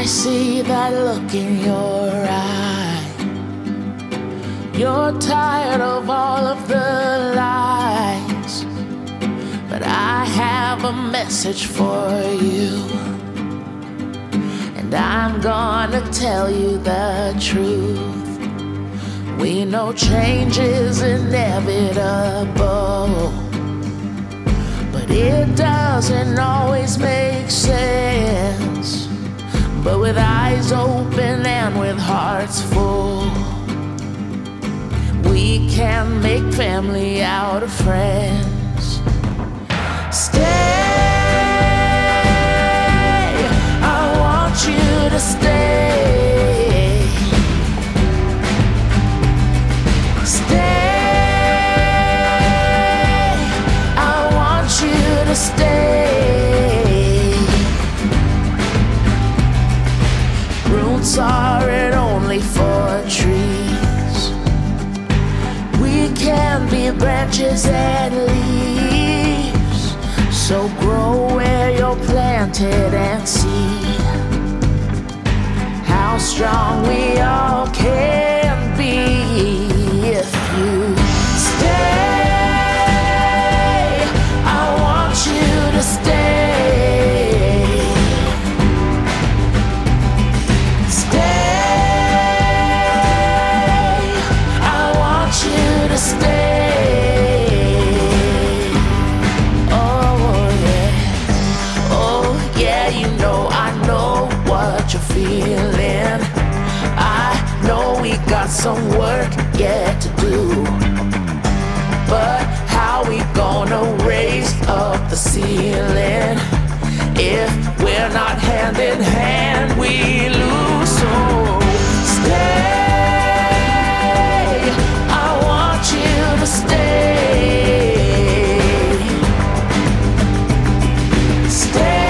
see that look in your eye. You're tired of all of the lies, but I have a message for you, and I'm gonna tell you the truth. We know change is inevitable, but it doesn't always make sense. But with eyes open and with hearts full, we can make family out of friends. Stay, I want you to stay. Stay, I want you to stay. Roots aren't only for trees. We can be branches and leaves. So grow where you're planted and see how strong we all can be if you stay. I want you to stay. Feeling, I know we got some work yet to do, but how we gonna raise up the ceiling if we're not hand in hand? We lose. So stay, I want you to stay. Stay,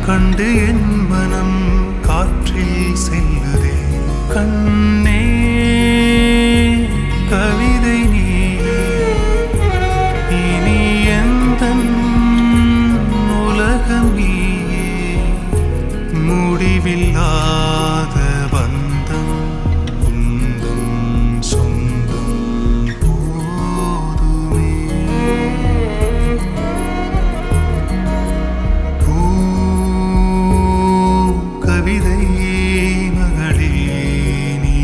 கண்டு என் மனம் காற்றில் செல்லுதே. கண்ணே கவிதை நீ இனி எந்தன் உலகம் நீயே. முடிவில்லாத பந்தம் உந்தன் சொந்தம் போதுமே. கவிதை மகளே நீ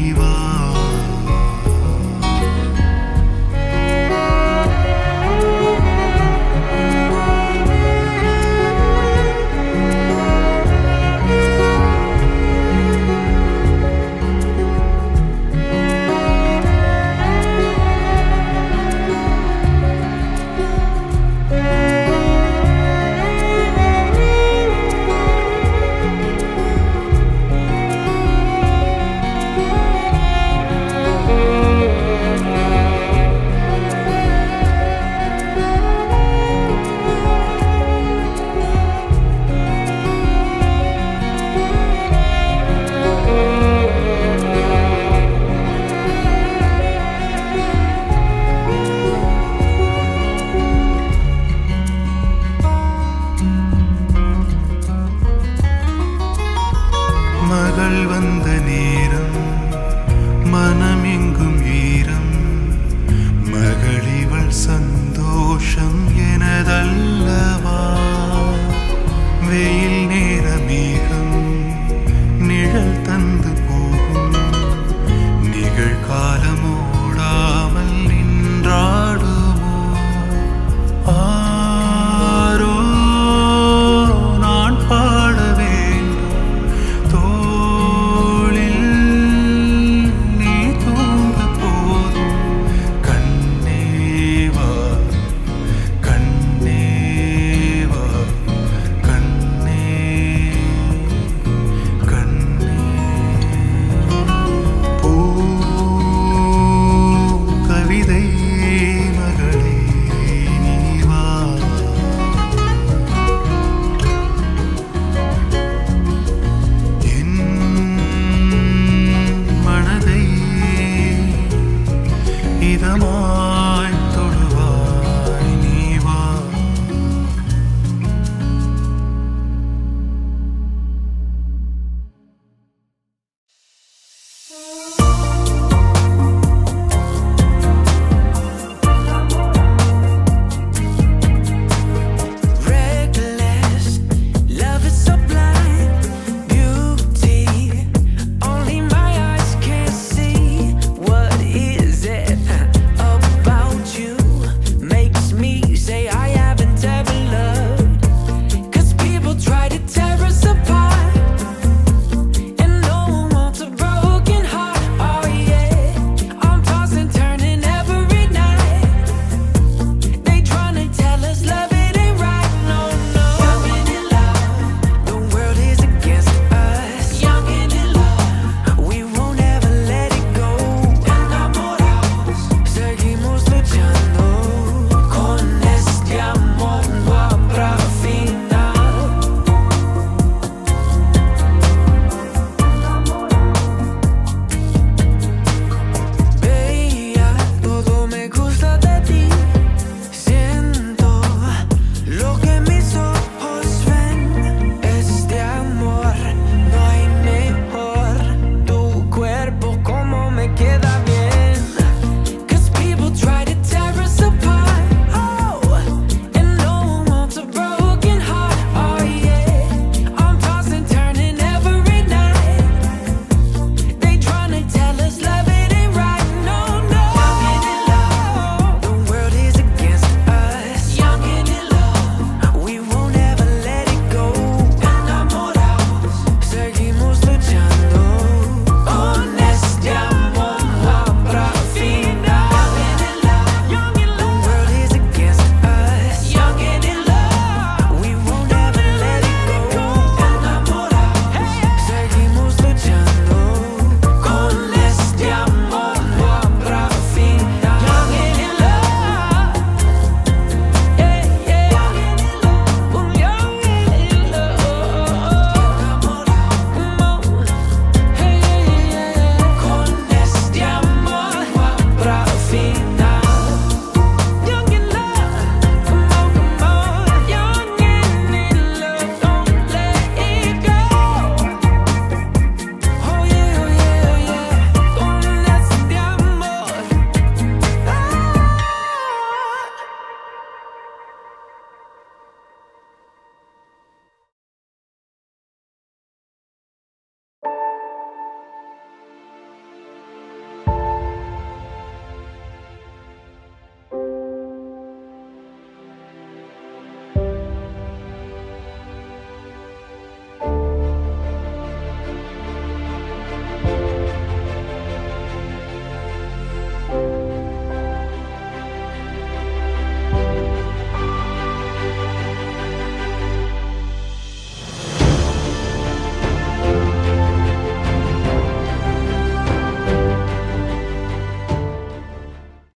you.